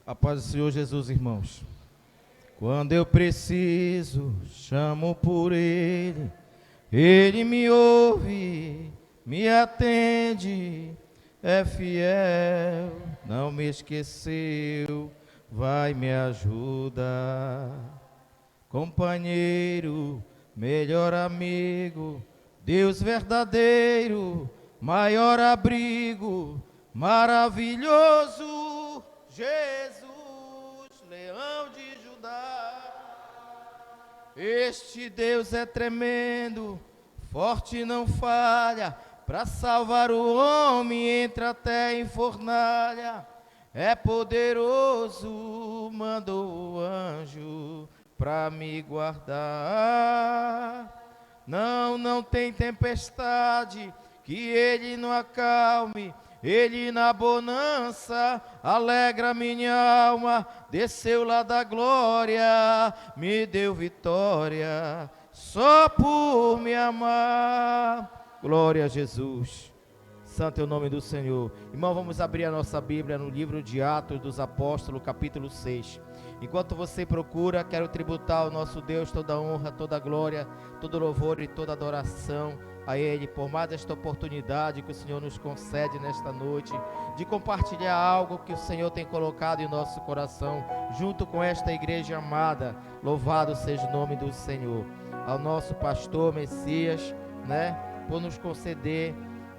A paz do Senhor Jesus, irmãos. Quando eu preciso, chamo por Ele, Ele me ouve, me atende, é fiel, não me esqueceu, vai me ajudar. Companheiro, melhor amigo, Deus verdadeiro, maior abrigo, maravilhoso, Jesus, leão de Judá. Este Deus é tremendo, forte e não falha, para salvar o homem entra até em fornalha. É poderoso, mandou o anjo para me guardar. Não tem tempestade que ele não acalme. Ele na bonança alegra minha alma, desceu lá da glória, me deu vitória, só por me amar. Glória a Jesus. Santo é o nome do Senhor. Irmão, vamos abrir a nossa Bíblia no livro de Atos dos Apóstolos, capítulo 6. Enquanto você procura, quero tributar ao nosso Deus toda a honra, toda a glória, todo louvor e toda adoração a Ele, por mais esta oportunidade que o Senhor nos concede nesta noite, de compartilhar algo que o Senhor tem colocado em nosso coração, junto com esta igreja amada. Louvado seja o nome do Senhor. Ao nosso pastor Messias, por nos conceder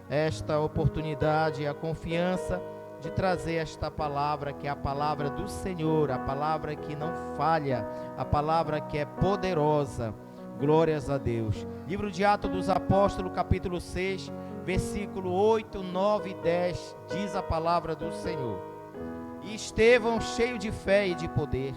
esta oportunidade, a confiança de trazer esta palavra, que é a palavra do Senhor, a palavra que não falha, a palavra que é poderosa. Glórias a Deus. Livro de Atos dos Apóstolos, capítulo 6, versículo 8, 9 e 10, diz a palavra do Senhor. E Estevão, cheio de fé e de poder,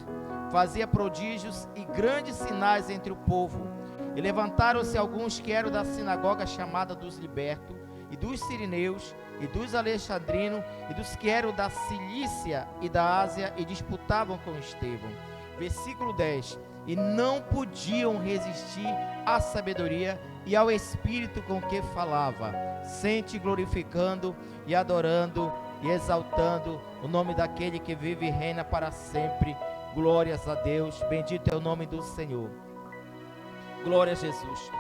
fazia prodígios e grandes sinais entre o povo. E levantaram-se alguns que eram da sinagoga chamada dos libertos, e dos sirineus, e dos alexandrinos, e dos que eram da Cilícia e da Ásia, e disputavam com Estevão. Versículo 10. E não podiam resistir à sabedoria e ao Espírito com que falava, sempre glorificando e adorando e exaltando o nome daquele que vive e reina para sempre. Glórias a Deus, bendito é o nome do Senhor. Glória a Jesus.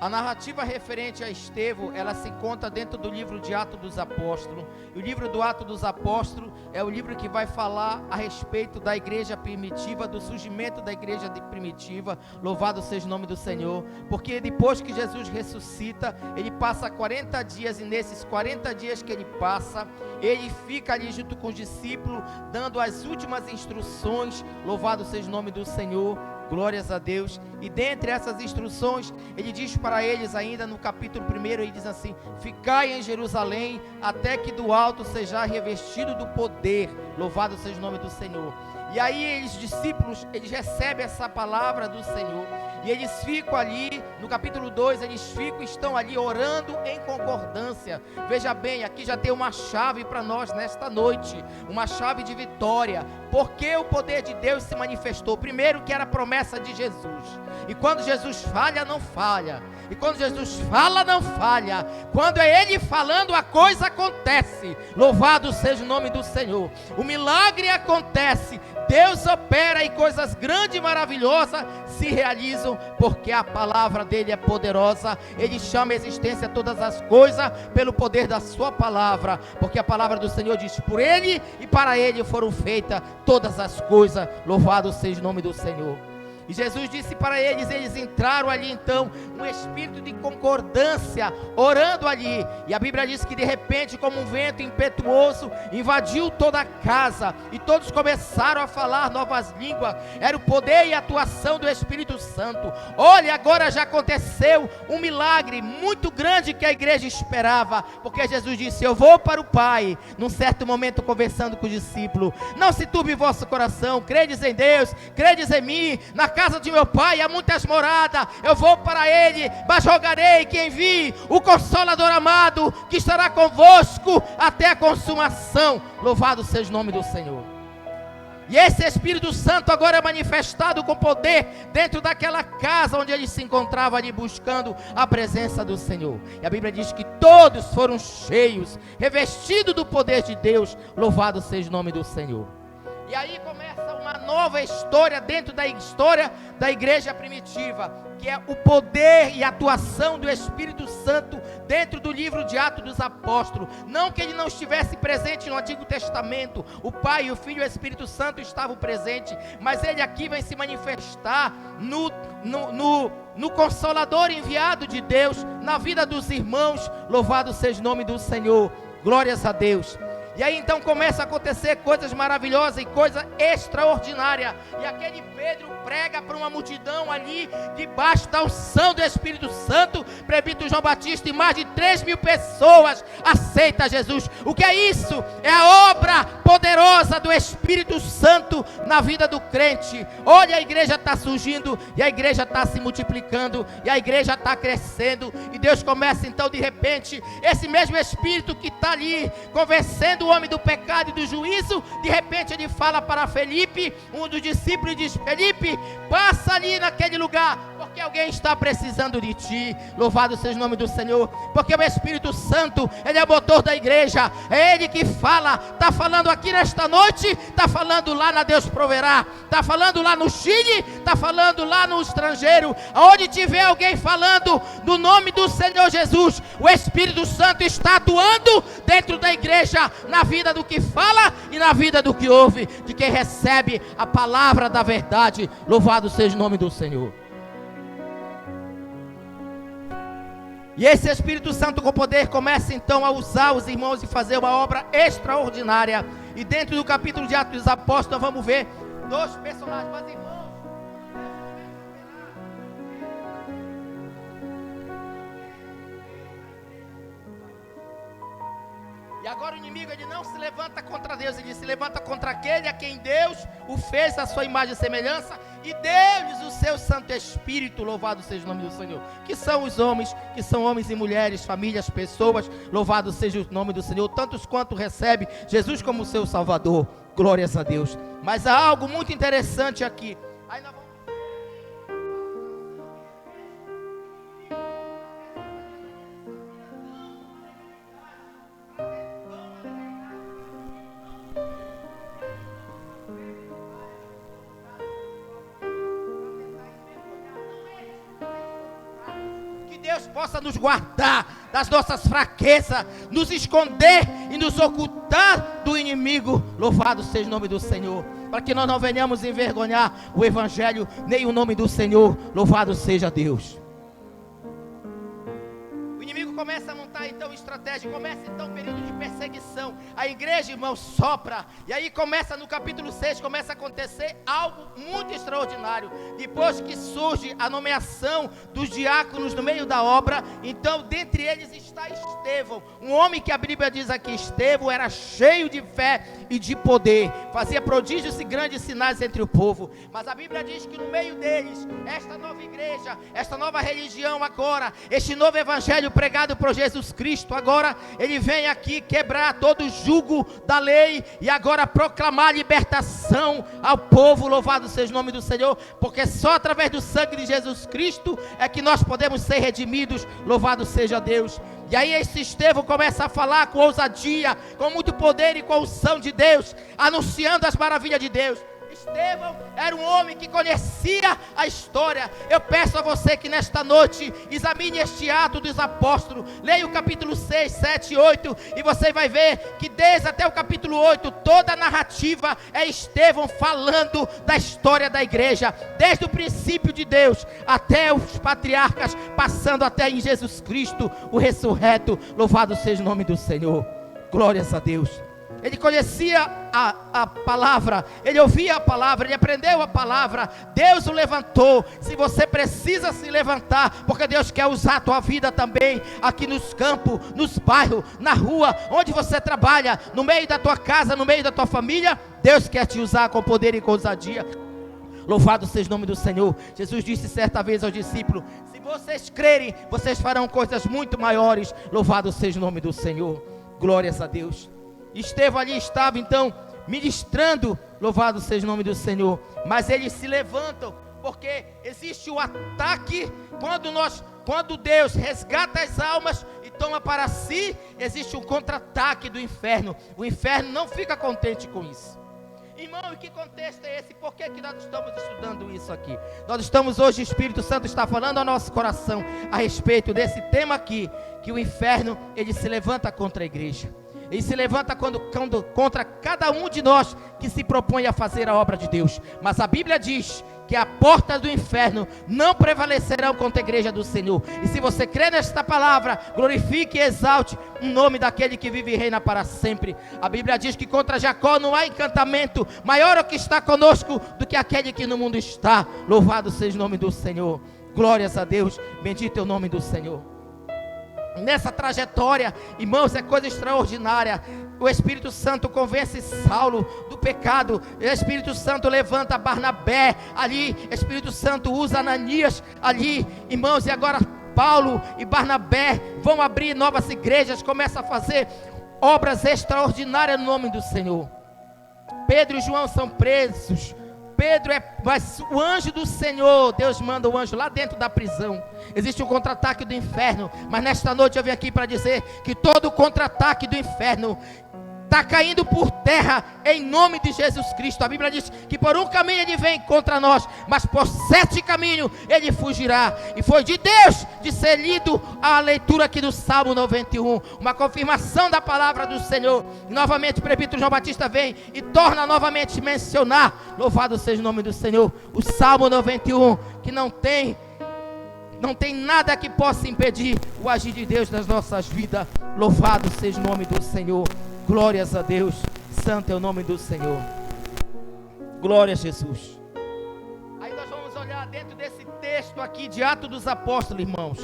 A narrativa referente a Estevão, ela se encontra dentro do livro de Atos dos Apóstolos. E o livro do Atos dos Apóstolos é o livro que vai falar a respeito da igreja primitiva, do surgimento da igreja primitiva. Louvado seja o nome do Senhor. Porque depois que Jesus ressuscita, ele passa 40 dias, e nesses 40 dias que ele passa, ele fica ali junto com os discípulos, dando as últimas instruções. Louvado seja o nome do Senhor. Glórias a Deus. E dentre essas instruções, ele diz para eles ainda no capítulo 1, ele diz assim: ficai em Jerusalém, até que do alto seja revestido do poder. Louvado seja o nome do Senhor. E aí os discípulos, eles recebem essa palavra do Senhor, e eles ficam ali, no capítulo 2, estão ali orando em concordância. Veja bem, aqui já tem uma chave para nós nesta noite, uma chave de vitória, porque o poder de Deus se manifestou. Primeiro, que era a promessa de Jesus, e quando Jesus falha, não falha, e quando Jesus fala, não falha. Quando é Ele falando, a coisa acontece. Louvado seja o nome do Senhor. O milagre acontece, Deus opera, e coisas grandes e maravilhosas se realizam, porque a palavra dele é poderosa. Ele chama a existência todas as coisas pelo poder da sua palavra, porque a palavra do Senhor diz: por ele e para ele foram feitas todas as coisas. Louvado seja o nome do Senhor. E Jesus disse para eles, eles entraram ali então, um espírito de concordância, orando ali. E a Bíblia diz que de repente, como um vento impetuoso, invadiu toda a casa, e todos começaram a falar novas línguas. Era o poder e a atuação do Espírito Santo. Olha, agora já aconteceu um milagre muito grande que a igreja esperava, porque Jesus disse: eu vou para o Pai. Num certo momento, conversando com os discípulos: não se turbe vosso coração, credes em Deus, credes em mim. Na casa de meu pai há muitas moradas, eu vou para ele, mas rogarei que envie o Consolador amado, que estará convosco até a consumação. Louvado seja o nome do Senhor. E esse Espírito Santo agora é manifestado com poder dentro daquela casa onde ele se encontrava ali buscando a presença do Senhor. E a Bíblia diz que todos foram cheios, revestidos do poder de Deus. Louvado seja o nome do Senhor. E aí começa uma nova história dentro da história da igreja primitiva, que é o poder e a atuação do Espírito Santo dentro do livro de Atos dos Apóstolos. Não que ele não estivesse presente no Antigo Testamento, o Pai, o Filho e o Espírito Santo estavam presentes, mas ele aqui vai se manifestar no Consolador enviado de Deus, na vida dos irmãos. Louvado seja o nome do Senhor, glórias a Deus. E aí então começa a acontecer coisas maravilhosas e coisa extraordinária. E aquele Pedro prega para uma multidão ali, debaixo da unção do Espírito Santo. Presbítero João Batista e mais de 3.000 pessoas aceitam Jesus. O que é isso? É a obra poderosa do Espírito Santo na vida do crente. Olha, a igreja está surgindo, e a igreja está se multiplicando, e a igreja está crescendo. E Deus começa então de repente, esse mesmo Espírito que está ali convencendo o homem do pecado e do juízo, de repente ele fala para Felipe, um dos discípulos, e diz: Felipe, passa ali naquele lugar, porque alguém está precisando de ti. Louvado seja o nome do Senhor, porque o Espírito Santo, ele é o motor da igreja, é ele que fala. Está falando aqui nesta noite, está falando lá na Deus Proverá, está falando lá no Chile, está falando lá no estrangeiro. Aonde tiver alguém falando no nome do Senhor Jesus, o Espírito Santo está atuando dentro da igreja, na vida do que fala e na vida do que ouve, de quem recebe a palavra da verdade. Louvado seja o nome do Senhor. E esse Espírito Santo com poder começa então a usar os irmãos e fazer uma obra extraordinária. E dentro do capítulo de Atos dos Apóstolos nós vamos ver dois personagens. Mas irmãos, e agora o inimigo, ele não se levanta contra Deus, ele se levanta contra aquele a quem Deus o fez a sua imagem e semelhança, e deu-lhes o seu Santo Espírito. Louvado seja o nome do Senhor. Que são os homens, que são homens e mulheres, famílias, pessoas. Louvado seja o nome do Senhor, tantos quanto recebe Jesus como seu Salvador. Glórias a Deus. Mas há algo muito interessante aqui. Aí nós vamos... Deus possa nos guardar das nossas fraquezas, nos esconder e nos ocultar do inimigo. Louvado seja o nome do Senhor, para que nós não venhamos envergonhar o Evangelho, nem o nome do Senhor. Louvado seja Deus. O inimigo começa a montar então estratégia, começa então um período de perseguição. A igreja, irmão, sopra. E aí começa no capítulo 6, começa a acontecer algo muito extraordinário. Depois que surge a nomeação dos diáconos no meio da obra, então dentre eles está Estevão, um homem que a Bíblia diz aqui: Estevão era cheio de fé e de poder, fazia prodígios e grandes sinais entre o povo. Mas a Bíblia diz que no meio deles, esta nova igreja, esta nova religião agora, este novo evangelho pregado por Jesus Cristo, agora ele vem aqui quebrar todo o jugo da lei e agora proclamar libertação ao povo. Louvado seja o nome do Senhor, porque só através do sangue de Jesus Cristo é que nós podemos ser redimidos. Louvado seja Deus. E aí esse Estevão começa a falar com ousadia, com muito poder e com a unção de Deus, anunciando as maravilhas de Deus. Estevão era um homem que conhecia a história. Eu peço a você que nesta noite examine este Ato dos Apóstolos, leia o capítulo 6, 7 e 8, e você vai ver que desde até o capítulo 8, toda a narrativa é Estevão falando da história da igreja, desde o princípio de Deus até os patriarcas, passando até em Jesus Cristo, o ressurreto. Louvado seja o nome do Senhor, glórias a Deus. Ele conhecia a palavra, ele ouvia a palavra, ele aprendeu a palavra. Deus o levantou. Se você precisa se levantar, porque Deus quer usar a tua vida também, aqui nos campos, nos bairros, na rua, onde você trabalha, no meio da tua casa, no meio da tua família, Deus quer te usar com poder e com ousadia. Louvado seja o nome do Senhor. Jesus disse certa vez aos discípulos: se vocês crerem, vocês farão coisas muito maiores. Louvado seja o nome do Senhor. Glórias a Deus. Estevão ali estava então ministrando, louvado seja o nome do Senhor. Mas eles se levantam, porque existe o ataque quando Deus resgata as almas e toma para si, existe um contra-ataque do inferno. O inferno não fica contente com isso. Irmão, e que contexto é esse? Por que nós estamos estudando isso aqui? Nós estamos hoje, o Espírito Santo está falando ao nosso coração a respeito desse tema aqui, que o inferno, ele se levanta contra a igreja. Ele se levanta contra cada um de nós que se propõe a fazer a obra de Deus. Mas a Bíblia diz que a porta do inferno não prevalecerão contra a igreja do Senhor. E se você crê nesta palavra, glorifique e exalte o nome daquele que vive e reina para sempre. A Bíblia diz que contra Jacó não há encantamento maior o que está conosco do que aquele que no mundo está. Louvado seja o nome do Senhor. Glórias a Deus. Bendito é o nome do Senhor. Nessa trajetória, irmãos, é coisa extraordinária. O Espírito Santo convence Saulo do pecado. O Espírito Santo levanta Barnabé ali. O Espírito Santo usa Ananias ali, irmãos. E agora Paulo e Barnabé vão abrir novas igrejas, começam a fazer obras extraordinárias no nome do Senhor. Pedro e João são presos. Mas o anjo do Senhor, Deus manda o anjo lá dentro da prisão. Existe um contra-ataque do inferno, mas nesta noite eu vim aqui para dizer que todo o contra-ataque do inferno está caindo por terra em nome de Jesus Cristo. A Bíblia diz que por um caminho ele vem contra nós, mas por 7 caminhos ele fugirá. E foi de Deus de ser lido a leitura aqui do Salmo 91, uma confirmação da palavra do Senhor. E novamente o presbítero João Batista vem e torna novamente mencionar, louvado seja o nome do Senhor, o Salmo 91, que não tem nada que possa impedir o agir de Deus nas nossas vidas. Louvado seja o nome do Senhor. Glórias a Deus. Santo é o nome do Senhor. Glória a Jesus. Aí nós vamos olhar dentro desse texto aqui de Atos dos Apóstolos, irmãos.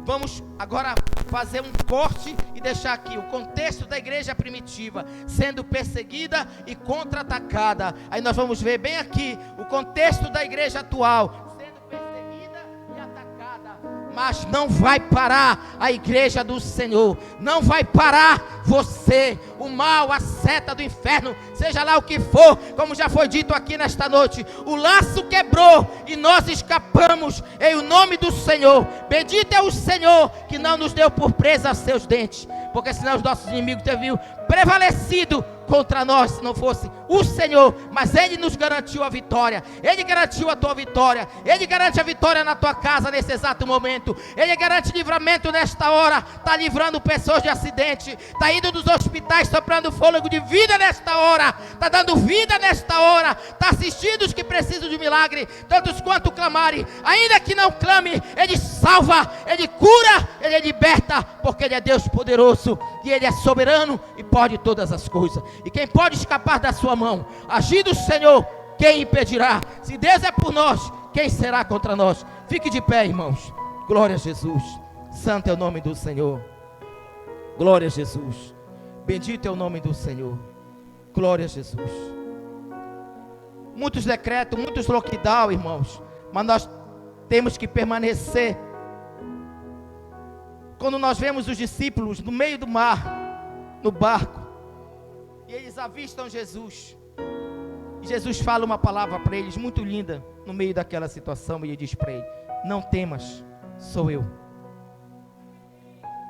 Vamos agora fazer um corte e deixar aqui o contexto da igreja primitiva, sendo perseguida e contra-atacada. Aí nós vamos ver bem aqui o contexto da igreja atual, sendo perseguida e atacada. Mas não vai parar a igreja do Senhor, não vai parar você, o mal, a seta do inferno, seja lá o que for, como já foi dito aqui nesta noite, o laço quebrou e nós escapamos em o nome do Senhor. Bendito é o Senhor que não nos deu por presa a seus dentes, porque senão os nossos inimigos teriam prevalecido contra nós, se não fosse o Senhor. Mas Ele nos garantiu a vitória. Ele garantiu a tua vitória. Ele garante a vitória na tua casa nesse exato momento. Ele garante livramento nesta hora. Está livrando pessoas de acidente, está indo dos hospitais soprando fôlego de vida nesta hora, está dando vida nesta hora, está assistindo os que precisam de milagre, tantos quanto clamarem. Ainda que não clame, Ele salva, Ele cura, Ele liberta, porque Ele é Deus poderoso e Ele é soberano e pode todas as coisas. E quem pode escapar da sua mão? Agindo o Senhor, quem impedirá? Se Deus é por nós, quem será contra nós? Fique de pé, irmãos. Glória a Jesus. Santo é o nome do Senhor. Glória a Jesus. Bendito é o nome do Senhor. Glória a Jesus. Muitos decretos, muitos lockdown, irmãos, mas nós temos que permanecer. Quando nós vemos os discípulos no meio do mar, no barco, e eles avistam Jesus, e Jesus fala uma palavra para eles muito linda no meio daquela situação, e ele diz para eles: não temas, sou eu.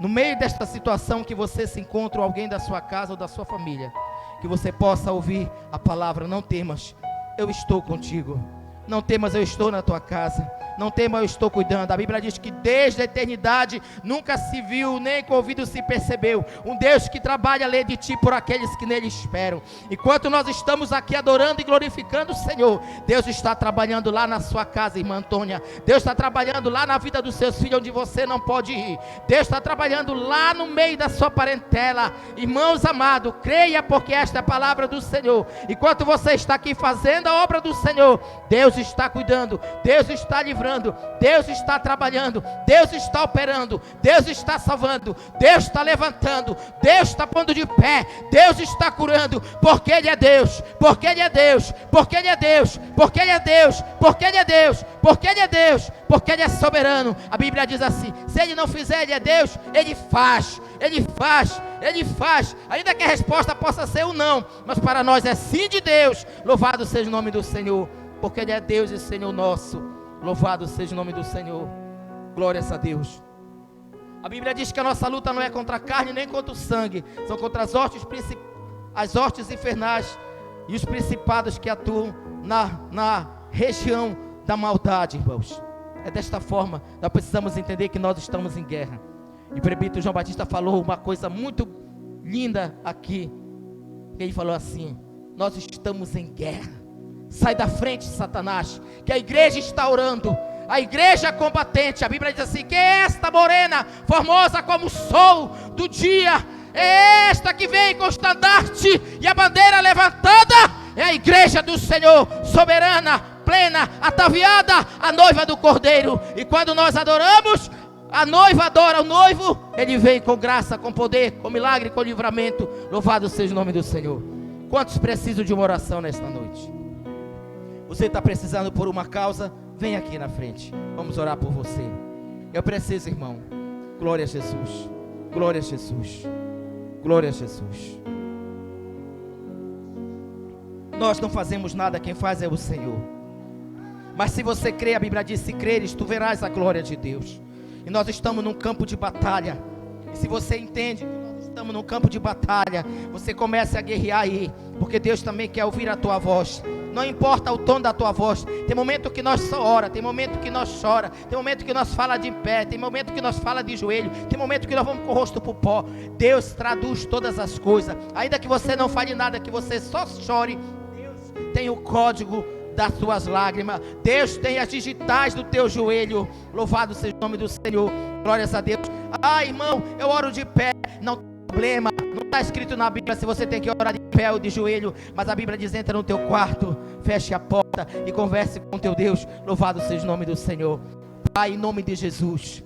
No meio desta situação que você se encontra, ou alguém da sua casa ou da sua família, que você possa ouvir a palavra: não temas, eu estou contigo. Não temas, eu estou na tua casa. Não temas, eu estou cuidando. A Bíblia diz que desde a eternidade nunca se viu, nem com ouvido se percebeu, um Deus que trabalha além de ti por aqueles que nele esperam. Enquanto nós estamos aqui adorando e glorificando o Senhor, Deus está trabalhando lá na sua casa, irmã Antônia. Deus está trabalhando lá na vida dos seus filhos, onde você não pode ir. Deus está trabalhando lá no meio da sua parentela. Irmãos amados, creia, porque esta é a palavra do Senhor. Enquanto você está aqui fazendo a obra do Senhor, Deus Deus está cuidando, Deus está livrando, Deus está trabalhando, Deus está operando, Deus está salvando, Deus está levantando, Deus está pondo de pé, Deus está curando, porque Ele é Deus, porque Ele é Deus, porque Ele é Deus, porque Ele é Deus, porque Ele é Deus, porque Ele é Deus, porque Ele é soberano. A Bíblia diz assim: se Ele não fizer, Ele é Deus, Ele faz, Ele faz, Ele faz. Ainda que a resposta possa ser um não, mas para nós é sim de Deus. Louvado seja o nome do Senhor, porque Ele é Deus e Senhor nosso. Louvado seja o nome do Senhor. Glórias a Deus. A Bíblia diz que a nossa luta não é contra a carne nem contra o sangue, são contra as hostes infernais e os principados que atuam na região da maldade, irmãos. É desta forma, nós precisamos entender que nós estamos em guerra. E o presbítero João Batista falou uma coisa muito linda aqui. Ele falou assim: nós estamos em guerra. Sai da frente, Satanás, que a igreja está orando, a igreja combatente. A Bíblia diz assim: que é esta morena, formosa como o sol do dia, é esta que vem com o estandarte e a bandeira levantada, é a igreja do Senhor, soberana, plena, ataviada, a noiva do Cordeiro. E quando nós adoramos, a noiva adora o noivo, ele vem com graça, com poder, com milagre, com livramento. Louvado seja o nome do Senhor. Quantos precisam de uma oração nesta noite? Você está precisando por uma causa? Vem aqui na frente, vamos orar por você. Eu preciso, irmão. Glória a Jesus, glória a Jesus, glória a Jesus. Nós não fazemos nada, quem faz é o Senhor. Mas se você crê, a Bíblia diz: se creres, tu verás a glória de Deus. E nós estamos num campo de batalha. E se você entende que nós estamos num campo de batalha, você começa a guerrear aí, porque Deus também quer ouvir a tua voz. Não importa o tom da tua voz. Tem momento que nós só ora, tem momento que nós chora, tem momento que nós fala de pé, tem momento que nós fala de joelho, tem momento que nós vamos com o rosto pro pó. Deus traduz todas as coisas. Ainda que você não fale nada, que você só chore, Deus tem o código das tuas lágrimas. Deus tem as digitais do teu joelho. Louvado seja o nome do Senhor. Glórias a Deus. Ah, irmão, eu oro de pé. Não tem problema. Não está escrito na Bíblia se você tem que orar de pé ou de joelho. Mas a Bíblia diz: entra no teu quarto, feche a porta e converse com teu Deus. Louvado seja o nome do Senhor. Pai, em nome de Jesus,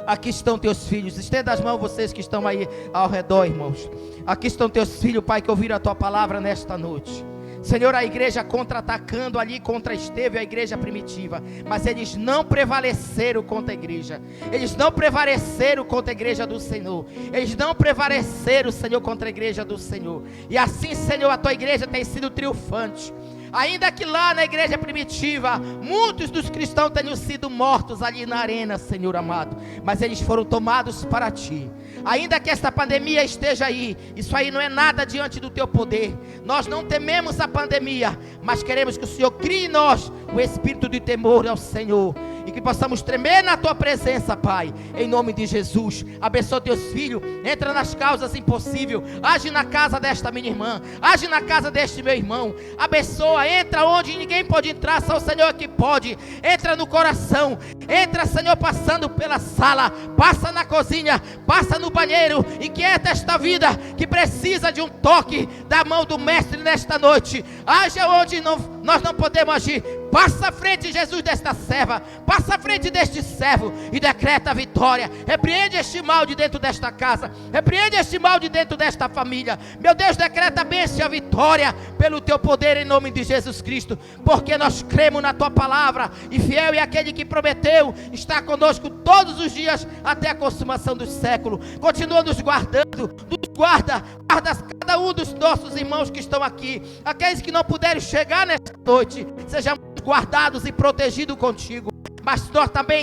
aqui estão teus filhos. Estenda as mãos, vocês que estão aí ao redor, irmãos. Aqui estão teus filhos, Pai, que ouviram a tua palavra nesta noite. Senhor, a igreja contra-atacando ali contra Estevão, a igreja primitiva, mas eles não prevaleceram contra a igreja. Eles não prevaleceram contra a igreja do Senhor. Eles não prevaleceram, Senhor, contra a igreja do Senhor. E assim, Senhor, a tua igreja tem sido triunfante. Ainda que lá na igreja primitiva muitos dos cristãos tenham sido mortos ali na arena, Senhor amado, mas eles foram tomados para ti. Ainda que esta pandemia esteja aí, isso aí não é nada diante do teu poder. Nós não tememos a pandemia, mas queremos que o Senhor crie em nós o espírito de temor ao Senhor, e que possamos tremer na tua presença, Pai, em nome de Jesus. Abençoa teus filhos, entra nas causas impossíveis, age na casa desta minha irmã, age na casa deste meu irmão, abençoa, entra onde ninguém pode entrar, só o Senhor que pode. Entra no coração, entra, Senhor, passando pela sala, passa na cozinha, passa no banheiro, inquieta esta vida que precisa de um toque da mão do Mestre nesta noite. Haja onde nós não podemos agir. Passa à frente, Jesus, desta serva, passa à frente deste servo e decreta a vitória. Repreende este mal de dentro desta casa, repreende este mal de dentro desta família. Meu Deus, decreta a bênção e a vitória pelo teu poder em nome de Jesus Cristo, porque nós cremos na tua palavra, e fiel é aquele que prometeu estar conosco todos os dias até a consumação do século. Continua nos guardando, nos guarda cada um dos nossos irmãos que estão aqui, aqueles que não puderam chegar nesta noite, sejamos guardados e protegidos contigo. Mas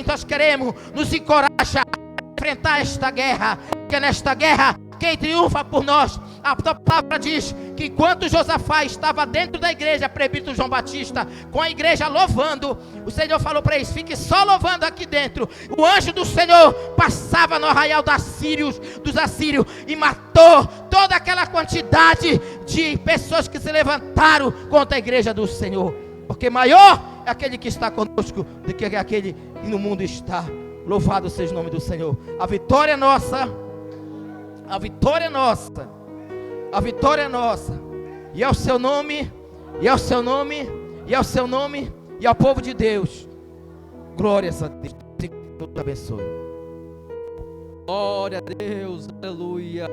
nós queremos nos encorajar a enfrentar esta guerra, porque nesta guerra quem triunfa por nós. A tua palavra diz que enquanto Josafá estava dentro da igreja, presbítero João Batista, com a igreja louvando, o Senhor falou para eles: fique só louvando aqui dentro. O anjo do Senhor passava no arraial dos assírios e matou toda aquela quantidade de pessoas que se levantaram contra a igreja do Senhor, porque maior é aquele que está conosco do que aquele que no mundo está. Louvado seja o nome do Senhor. A vitória é nossa. A vitória é nossa. A vitória é nossa. E é o seu nome, e é o seu nome, e ao seu nome e ao povo de Deus. Glórias a Deus. Deus te abençoe. Glória a Deus, aleluia.